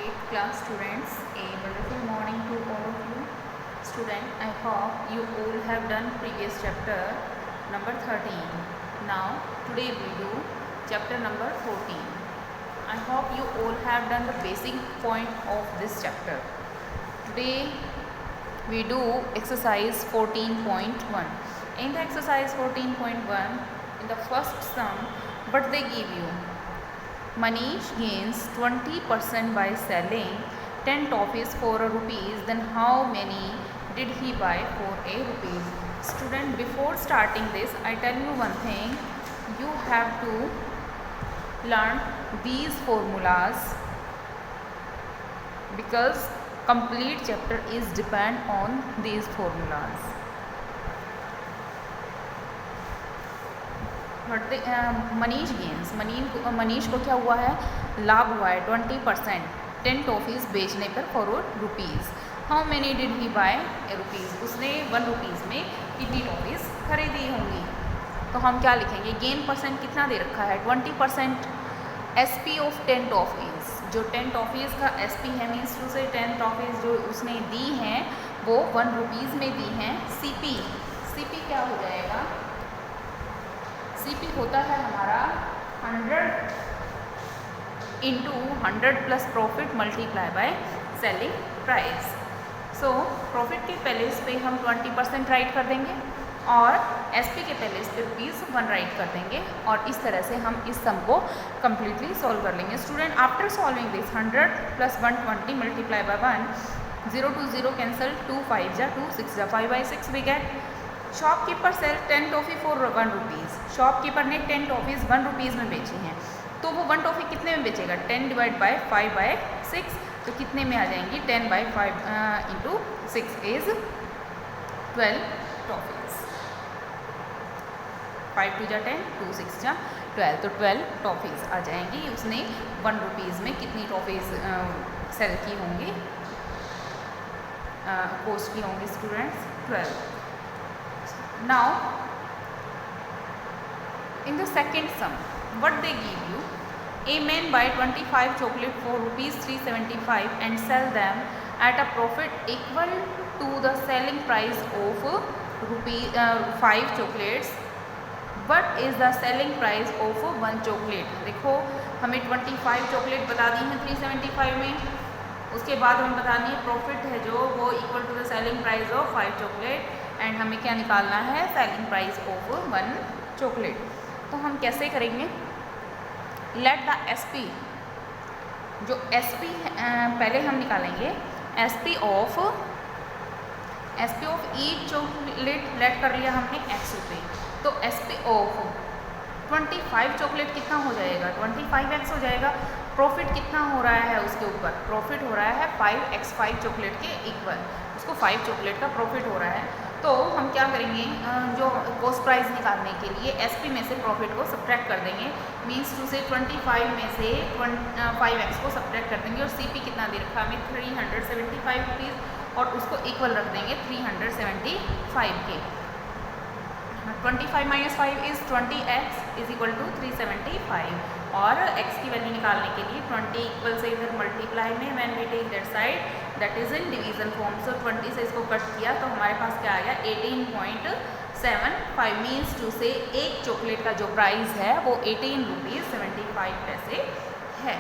8th class students, a wonderful morning to all of you. Student, I hope you all have done previous chapter number 13. Now today we do chapter number 14. I hope you all have done the basic point of this chapter. Today we do exercise 14.1. In the exercise 14.1, in the first sum, what they give you? Manish gains 20% by selling 10 toffees for a rupees. Then how many did he buy for a rupees? Student, before starting this, I tell you one thing. You have to learn these formulas because complete chapter is depend on these formulas. Manish gains Manish को क्या हुआ है? लाभ हुआ है 20% 10 toffees बेचने पर for rupees. How many did he buy a rupees? उसने 1 रुपीज़ में कितनी टॉफ़ीज़ खरीदी होंगी? तो हम क्या लिखेंगे? गेन परसेंट कितना दे रखा है? 20%. SP ऑफ 10 टॉफ़ीज़, जो 10 टॉफ़ीज़ का SP है मीन्स टू से 10 टॉफ़ीज़ जो उसने दी हैं वो 1 रुपीज़ में दी हैं. CP क्या हो जाएगा? CP होता है हमारा 100 into 100 plus profit multiply by selling price. So profit के पहले इस पे हम 20% राइट कर देंगे और SP के पहले इस पे ₹1 राइट कर देंगे और इस तरह से हम इस सम को कम्प्लीटली सॉल्व कर लेंगे. Student, after solving this 100 plus 120 multiply by 1, 0 to 0 cancel, 2 5 जा 2 6 जा 5 by 6 we get. Shopkeeper sell 10 toffee for 1 rupees. Shopkeeper ने 10 टॉफ़ीज़ 1 रुपीज़ में बेची हैं, तो वो 1 टॉफ़ी कितने में बेचेगा? 10 डिवाइड बाय 5 by 6, तो कितने में आ जाएंगी? 10 by 5 इंटू 6 इज़ 12 टॉफ़ीज़. 5 2 जा 10, 2 6 जा 12, तो 12 टॉफ़ीज़ आ जाएंगी. उसने 1 रुपीज़ में कितनी टॉफ़ीज़ सेल की होंगी, कॉस्ट की होंगी students? 12. Now, in the second sum, what they give you? A man buy 25 chocolate for ₹375 and sell them at a profit equal to the selling price of ₹5 chocolates. What is the selling price of 1 chocolate? देखो, हमें 25 chocolate बता दी हैं 375 में. उसके बाद हमें बतानी है प्रॉफिट है जो वो equal to the selling price of 5 chocolate and हमें क्या निकालना है? Selling price of 1 chocolate. तो हम कैसे करेंगे? लेट द SP, जो SP पहले हम निकालेंगे SP of each chocolate. Let कर लिया हमने X रुपये, तो SP ऑफ 25 चॉकलेट कितना हो जाएगा? 25X हो जाएगा. प्रॉफिट कितना हो रहा है उसके ऊपर? प्रॉफिट हो रहा है 5X 5 चॉकलेट के इक्वल. उसको 5 चॉकलेट का प्रॉफिट हो रहा है. तो हम क्या करेंगे? जो कॉस्ट प्राइस निकालने के लिए SP में से प्रॉफिट को सब्ट्रैक्ट कर देंगे. मीन्स टू से 25 में से 5X को सब्ट्रैक्ट कर देंगे और CP कितना दे रखा है हमें? 375 रुपीज़ और उसको इक्वल रख देंगे 375 के. 25 minus 5 is 20X is equal to 375 और X की वैल्यू निकालने के लिए 20 इक्वल से इधर मल्टीप्लाई में when we take that side that is in division form. So 20 से इसको कट किया तो हमारे पास क्या आ गया? 18.75 मीन्स टू से एक चॉकलेट का जो प्राइस है वो 18 रुपीज़ 75 पैसे है.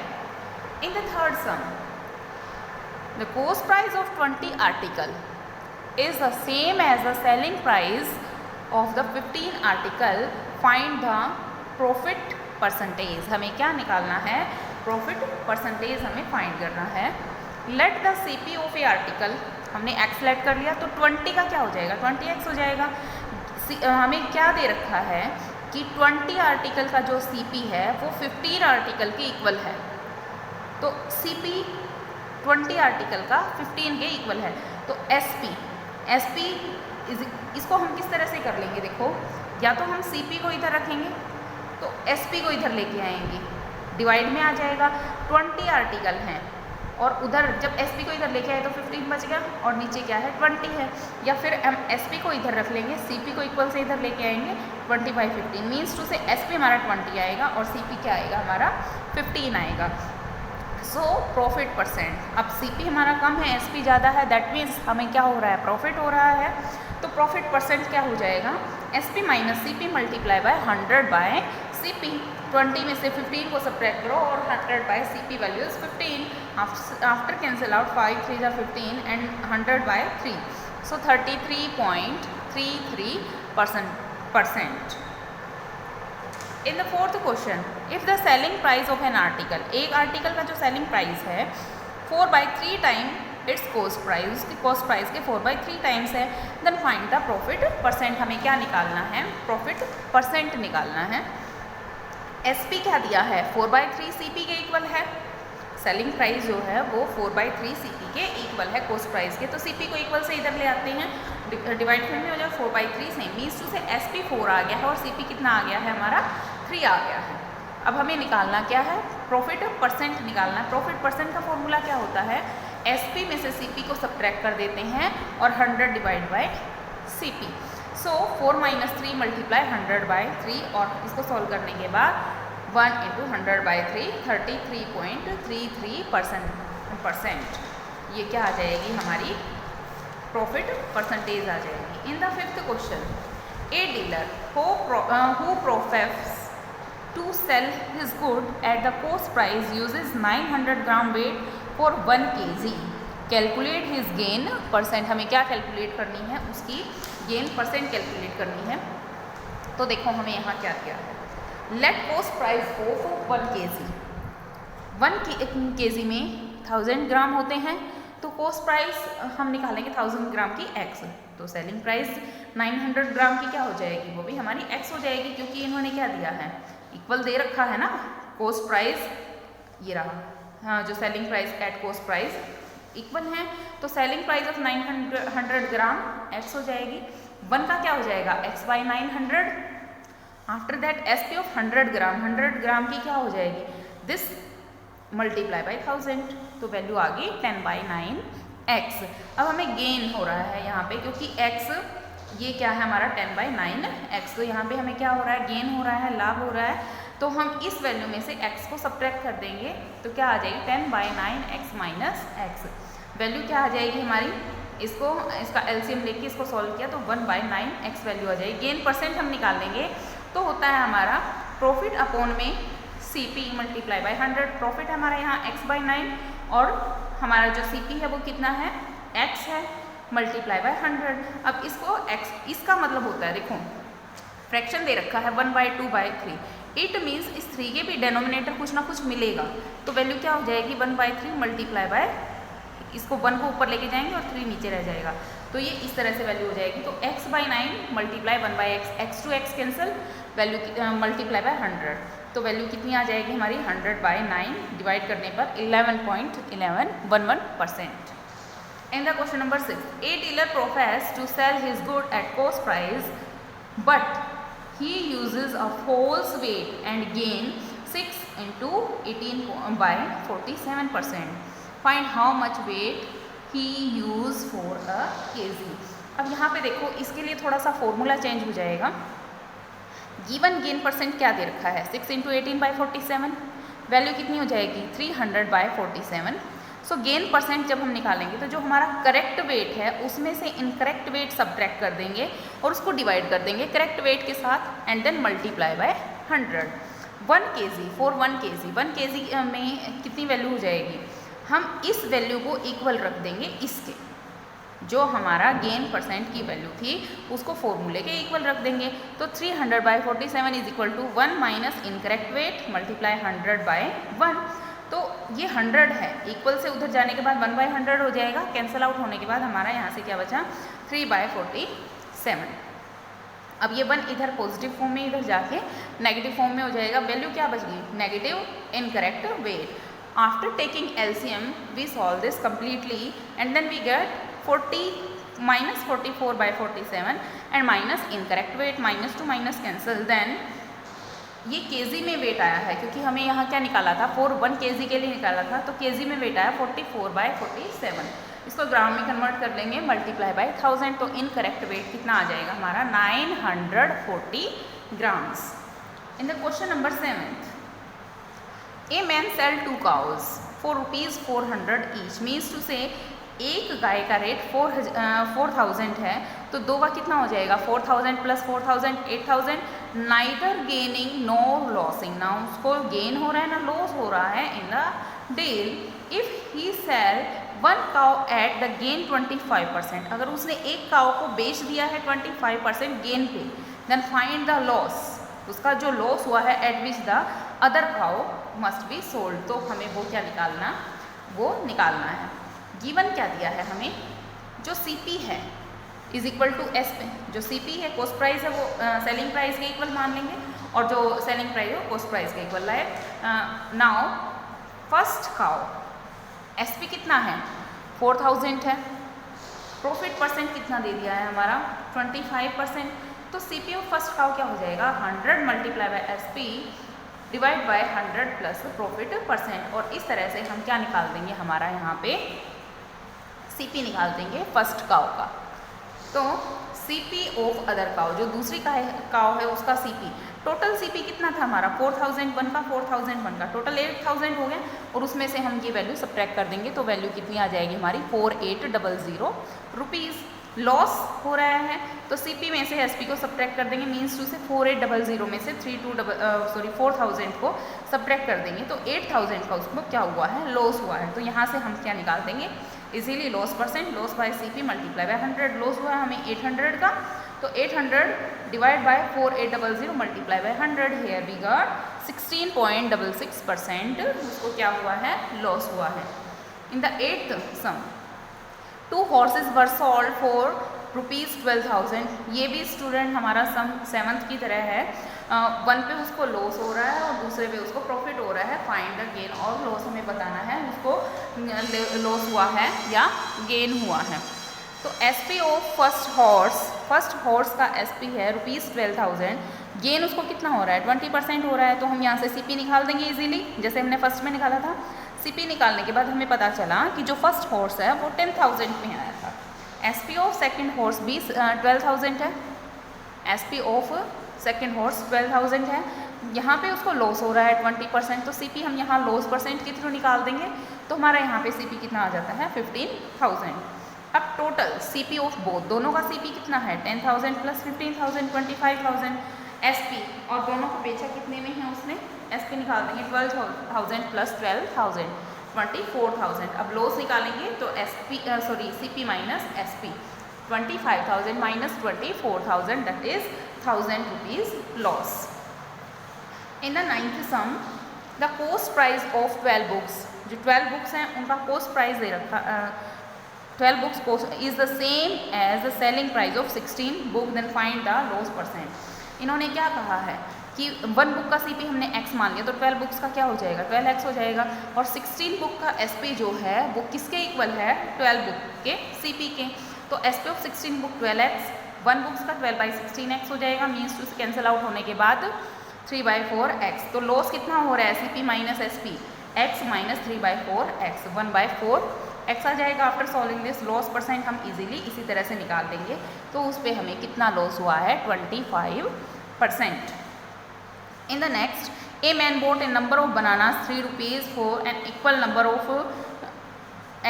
In the third sum, the cost price of 20 article is the same as the selling price of the 15 article. Find the profit percentage. हमें क्या निकालना है? प्रॉफिट परसेंटेज हमें फाइंड करना है. Let the CP of A article, हमने X late कर लिया तो 20 का क्या हो जाएगा? 20X हो जाएगा. हमें क्या दे रखा है कि 20 आर्टिकल का जो CP है वो 15 आर्टिकल के इक्वल है. तो CP 20 आर्टिकल का 15 के इक्वल है. तो SP इसको हम किस तरह से कर लेंगे? देखो, या तो हम CP को इधर रखेंगे तो SP को इधर लेके आएंगे, डिवाइड में आ जाएगा. 20 आर्टिकल हैं और उधर जब SP को इधर लेके आए तो 15 बच गया और नीचे क्या है? 20 है. या फिर हम SP को इधर रख लेंगे, CP को इक्वल से इधर लेके आएंगे, 20 by 15 मीन्स टू से SP हमारा 20 आएगा और CP क्या आएगा? हमारा 15 आएगा. सो प्रॉफिट परसेंट, अब CP हमारा कम है, SP ज़्यादा है, दैट मीन्स हमें क्या हो रहा है, प्रॉफिट हो रहा है। तो प्रॉफिट परसेंट क्या हो जाएगा, SP minus CP multiply by 100 by CP। 20 में से 15 को सब्ट्रैक्ट करो और 100 by CP value is 15। After cancel out 5 3 जा 15 and 100 by 3, so 33.33%। In the fourth question, if the selling price of an article, एक आर्टिकल का जो सेलिंग प्राइस है 4/3 टाइम इट्स कॉस्ट प्राइस, उसकी कॉस्ट प्राइस के 4/3 times है, then find the profit percent. हमें क्या निकालना है, प्रॉफिट परसेंट निकालना है। SP क्या दिया है, 4/3 CP के इक्वल है। सेलिंग प्राइस जो है वो 4/3 CP के इक्वल है कॉस्ट प्राइस के, तो CP को इक्वल से इधर ले आते हैं, डिवाइड में हो जाए 4/3 से मीन्स टू से SP 4 आ गया है और CP कितना आ गया है हमारा 3 आ गया है। अब हमें निकालना क्या है, प्रॉफिट परसेंट निकालना है। प्रॉफिट परसेंट का फॉर्मूला क्या होता है, SP में से CP को सब्ट्रैक्ट कर देते हैं और 100 divide by CP। So 4 - 3 multiply 100 by 3 और इसको सॉल्व करने के बाद 1 × 100 बाय 3 33.33%। ये क्या आ जाएगी, हमारी प्रॉफिट परसेंटेज आ जाएगी। In the fifth question, a dealer who profess to sell his good at the cost price uses 900 gram weight for 1 kg, calculate his gain percent. हमें क्या कैलकुलेट करनी है, उसकी गेन परसेंट कैलकुलेट करनी है। तो देखो हमें यहाँ क्या किया है, let cost price of 1 kg, 1 kg में 1000 ग्राम होते हैं, तो कॉस्ट प्राइस हम निकालेंगे 1000 ग्राम की x, तो सेलिंग प्राइस 900 ग्राम की क्या हो जाएगी, वो भी हमारी x हो जाएगी, क्योंकि इन्होंने क्या दिया है, इक्वल दे रखा है ना। कॉस्ट प्राइस ये रहा, हाँ, जो selling price at cost price equal है, तो selling price of 900 gram x हो जाएगी। 1 का क्या हो जाएगा, x by 900। After that SP of 100 ग्राम, 100 ग्राम की क्या हो जाएगी, दिस मल्टीप्लाई बाई 1000, तो वैल्यू आ गई 10/9x। अब हमें गेन हो रहा है यहाँ पे, क्योंकि x ये क्या है हमारा 10/9x, तो यहाँ पे हमें क्या हो रहा है, गेन हो रहा है, लाभ हो रहा है। तो हम इस वैल्यू में से x को सब्ट्रैक्ट कर देंगे, तो क्या आ जाएगी 10/9x माइनस x। वैल्यू क्या आ जाएगी हमारी, इसका LCM लेके इसको सॉल्व किया तो 1/9x वैल्यू आ जाएगी। गेन परसेंट हम निकाल लेंगे, तो होता है हमारा प्रॉफिट अपॉन में CP मल्टीप्लाई बाय 100। प्रॉफिट हमारा यहाँ x/9 और हमारा जो CP है वो कितना है, x है, मल्टीप्लाई बाय 100। अब इसको x, इसका मतलब होता है, देखो फ्रैक्शन दे रखा है 1/2/3, इट मीन्स इस 3 के भी डेनोमिनेटर कुछ ना कुछ मिलेगा, तो वैल्यू क्या हो जाएगी 1/3 मल्टीप्लाई बाय, इसको 1 को ऊपर लेके जाएंगे और 3 नीचे रह जाएगा, तो ये इस तरह से वैल्यू हो जाएगी। तो x/9 multiply 1/x, x to x cancel, value multiply by 100, तो वैल्यू कितनी आ जाएगी हमारी 100/9 डिवाइड करने पर 11.1111%। In the question number 6, a dealer profess to sell his good at cost price but he uses a false weight and gain 6 × 18/47%। Find how much weight he use for a kg। अब यहाँ पे देखो, इसके लिए थोड़ा सा formula change हो जाएगा। गिवन गेन परसेंट क्या दे रखा है, 6 × 18/47, वैल्यू कितनी हो जाएगी 300/47। सो गेन परसेंट जब हम निकालेंगे तो जो हमारा करेक्ट वेट है उसमें से इनकरेक्ट वेट सब्ट्रैक्ट कर देंगे और उसको डिवाइड कर देंगे करेक्ट वेट के साथ and then multiply by 100। 1 kg for 1 kg, 1 kg में कितनी वैल्यू हो जाएगी, हम इस वैल्यू को इक्वल रख देंगे इसके, जो हमारा गेन परसेंट की वैल्यू थी उसको फॉर्मूले के इक्वल रख देंगे। तो 300/47 is equal to 1 minus incorrect weight multiply 100/1। तो ये 100 है, इक्वल से उधर जाने के बाद 1/100 हो जाएगा, कैंसिल आउट होने के बाद हमारा यहाँ से क्या बचा 3/47। अब ये 1 इधर पॉजिटिव फॉर्म में इधर जाके नेगेटिव फॉर्म में हो जाएगा, वैल्यू क्या बच गई negative incorrect weight. After taking LCM we solve this completely and then we get 40 - 44/47 and minus incorrect weight, -2 minus cancel, then ये kg में वेट आया है, क्योंकि हमें यहाँ क्या निकाला था 1 kg के लिए निकाला था, तो kg में वेट आया 44/47। इसको ग्राम में कन्वर्ट कर लेंगे मल्टीप्लाई बाय 1000, तो इनकरेक्ट वेट कितना आ जाएगा हमारा 940 grams. In the question number 7, a man sell 2 cows for rupees 400 each, means two से एक गाय का रेट 4000 है तो दो का कितना हो जाएगा 4000 plus 4000 8000, neither gaining no losing, ना उसको गेन हो रहा है ना लॉस हो रहा है in the deal. If he sell one cow at the gain 25%, अगर उसने एक काउ को बेच दिया है 25% गेन पे, देन फाइंड द लॉस, उसका जो लॉस हुआ है eight which the other cow must be sold, तो हमें वो क्या निकालना, वो निकालना है। गिवन क्या दिया है हमें, जो CP है इज इक्वल टू एस पे, जो CP है कॉस्ट प्राइस है वो सेलिंग प्राइस के इक्वल मान लेंगे और जो सेलिंग प्राइस है कॉस्ट प्राइस के इक्वल है। नाउ फर्स्ट काउ SP कितना है 4000 है, प्रॉफिट परसेंट कितना दे दिया है हमारा 25%, तो CP ऑफ फर्स्ट काउ क्या हो जाएगा 100 multiply by SP divide by 100 plus profit percent, और इस तरह से हम क्या निकाल देंगे हमारा यहाँ पे CP निकाल देंगे फर्स्ट काउ का। तो CP ऑफ अदर काउ, जो दूसरी काउ है उसका CP, टोटल CP कितना था हमारा 4001 का 4001 का टोटल 8000 हो गया, और उसमें से हम ये वैल्यू सब्ट्रैक्ट कर देंगे तो वैल्यू कितनी आ जाएगी हमारी 4800 रुपीज़। लॉस हो रहा है तो CP में से SP को सब्ट्रैक्ट कर देंगे, मीन्स टू से 4800 में से 4000 को सब्ट्रैक्ट कर देंगे तो 8000 का उसको क्या हुआ है लॉस हुआ है, तो यहाँ से हम क्या निकाल देंगे easily loss percent, loss by CP multiply by 100, loss हुआ है हमें 800 का, तो 800 divide by 4800 multiply by 100, here we got 16.66% उसको क्या हुआ है लॉस हुआ है। In the 8th sum 2 horses were sold for rupees 12,000, ये भी स्टूडेंट हमारा सम 7th की तरह है, वन पे उसको लॉस हो रहा है और दूसरे पे उसको प्रॉफिट हो रहा है, फाइंड द गेन और लॉस हमें बताना है उसको लॉस हुआ है या गेन हुआ है। तो SP ऑफ फर्स्ट हॉर्स का SP है रुपीज़ 12,000, गेन उसको कितना हो रहा है 20% हो रहा है, तो हम यहाँ से CP निकाल देंगे इजीली जैसे हमने फर्स्ट में निकाला था। CP निकालने के बाद हमें पता चला कि जो फर्स्ट हॉर्स है वो 10,000 में आया था, SP ऑफ सेकंड हॉर्स भी 12,000 है, SP ऑफ सेकंड हॉर्स 12,000 है, यहाँ पे उसको लॉस हो रहा है 20%, तो CP हम यहाँ लॉस परसेंट के थ्रू निकाल देंगे तो हमारा यहाँ पे CP कितना आ जाता है 15,000। अब टोटल CP ऑफ बोथ, दोनों का CP कितना है 10,000 प्लस 15,000 25,000, SP और दोनों को बेचा कितने में है उसने, SP निकाल देंगे 12,000 प्लस 12,000 24,000। अब लॉस निकालेंगे तो CP minus SP 25,000 minus 24,000 that is 1000 rupees loss. In the 9th sum the cost price of 12 books, जो 12 बुक्स हैं उनका कॉस्ट प्राइस दे रखा 12 books cost is the same as the selling price of 16 book, then find the loss percent. इन्होंने क्या कहा है कि 1 बुक का CP हमने x मान लिया तो 12 बुक्स का क्या हो जाएगा 12x हो जाएगा, और 16 बुक का SP जो है वो किसके इक्वल है 12 बुक के CP के, तो SP of 16 book 12x, 1 books का 12/16x हो जाएगा, मीन्स टू कैंसिल आउट होने के बाद 3/4x, तो लॉस कितना हो रहा है CP minus SP x minus 3/4x 1/4x आ जाएगा। After solving this loss percent हम इजीली इसी तरह से निकाल देंगे, तो उस पर हमें कितना लॉस हुआ है 25%। In the next, a man bought a number of bananas 3 rupees for an equal number of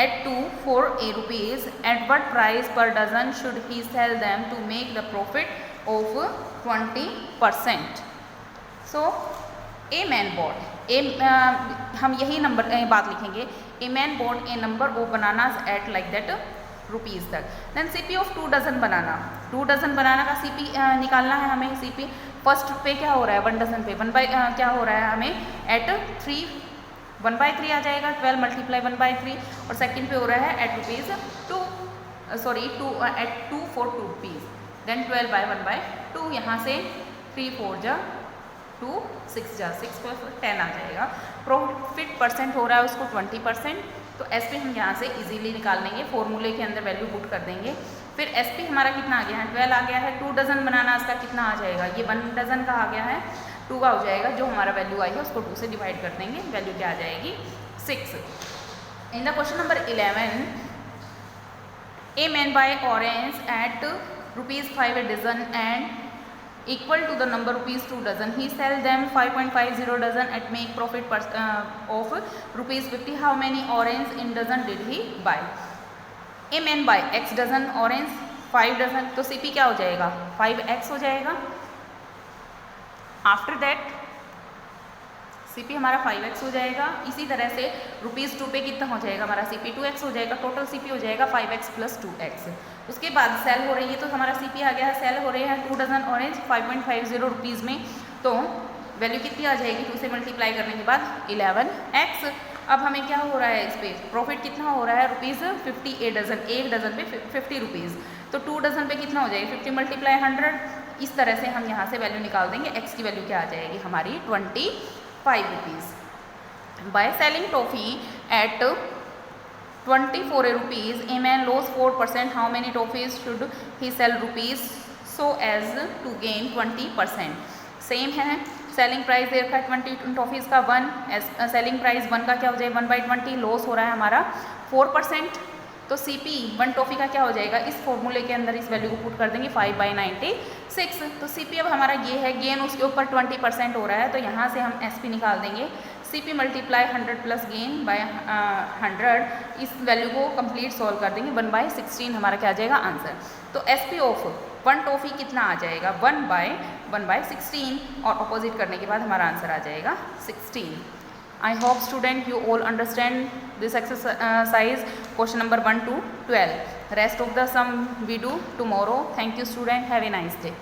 at 2 for a rupees. At what price per dozen should he sell them to make the profit of 20%? So, a man bought हम यही number बात लिखेंगे, a man bought a number of bananas at like that rupees तक, then CP of 2 dozen banana, 2 dozen banana का CP निकालना है हमें। CP first पे क्या हो रहा है 1 डजन पे क्या हो रहा है हमें एट 3 1/3 आ जाएगा, 12 मल्टीप्लाई 1/3, और सेकंड पे हो रहा है at rupees 2 at 2 for 2 rupees, then 12/1/2, यहाँ से 3 4 जा 2 6 जा 6 पर 10 आ जाएगा। प्रॉफिट परसेंट हो रहा है उसको 20%, तो SP हम यहाँ से इजीली निकाल लेंगे, फॉर्मूले के अंदर वैल्यू पुट कर देंगे। फिर SP हमारा कितना आ गया है 12 आ गया है, 2 डजन बनाना इसका कितना आ जाएगा, ये 1 डजन का आ गया है, 2 का हो जाएगा, जो हमारा वैल्यू आई है उसको 2 से डिवाइड कर देंगे, वैल्यू क्या आ जाएगी 6। In the question number 11, a man buy orange at rupees 5 a dozen and equal to the number rupees 2 dozen. He sell them 5.50 dozen at make profit of rupees 50. How many orange in dozen did he buy? A man buy x dozen orange 5 dozen, तो CP क्या हो जाएगा 5x हो जाएगा. After that CP हमारा 5x हो जाएगा. इसी तरह से रुपीज़ 2 पे कितना हो जाएगा हमारा CP 2x हो जाएगा. टोटल CP हो जाएगा 5x + 2x. उसके बाद सेल हो रही है तो हमारा CP आ गया है, सेल हो रहे हैं 2 डजन ऑरेंज 5.50 रुपीज़ में, तो वैल्यू कितनी आ जाएगी 2 से मल्टीप्लाई करने के बाद 11x. अब हमें क्या हो रहा है इस पर प्रॉफिट कितना हो रहा है रुपीज़ 50 ए डज़न, एक डज़न पे 50 रुपीज़, तो 2 डज़न पे कितना हो जाएगा 50 × 100. इस तरह से हम यहाँ से वैल्यू निकाल देंगे. x की वैल्यू क्या आ जाएगी हमारी 25 rupees. By selling toffee at 24 rupees a man loss 4%. How many toffees should he sell rupees so as to gain 20%. Same है, सेलिंग प्राइस दे रखा है 20 टॉफ़ीज़ का 1, सेलिंग प्राइस 1 का क्या हो जाएगा 1/20, लॉस हो रहा है हमारा 4%. तो CP 1 टॉफ़ी का क्या हो जाएगा, इस फॉर्मूले के अंदर इस वैल्यू को पुट कर देंगे 5/96. तो CP अब हमारा ये है, गेन उसके ऊपर 20% हो रहा है, तो यहाँ से हम SP निकाल देंगे. CP × 100 + gain by 100. इस वैल्यू को कंप्लीट सॉल्व कर देंगे. 1/16 हमारा क्या आ जाएगा आंसर. तो SP ऑफ 1 टॉफ़ी कितना आ जाएगा 1/16, और अपोजिट करने के बाद हमारा आंसर आ जाएगा 16. I hope student you all understand this exercise question number 1 to 12. Rest of the sum we do tomorrow. Thank you student. Have a nice day.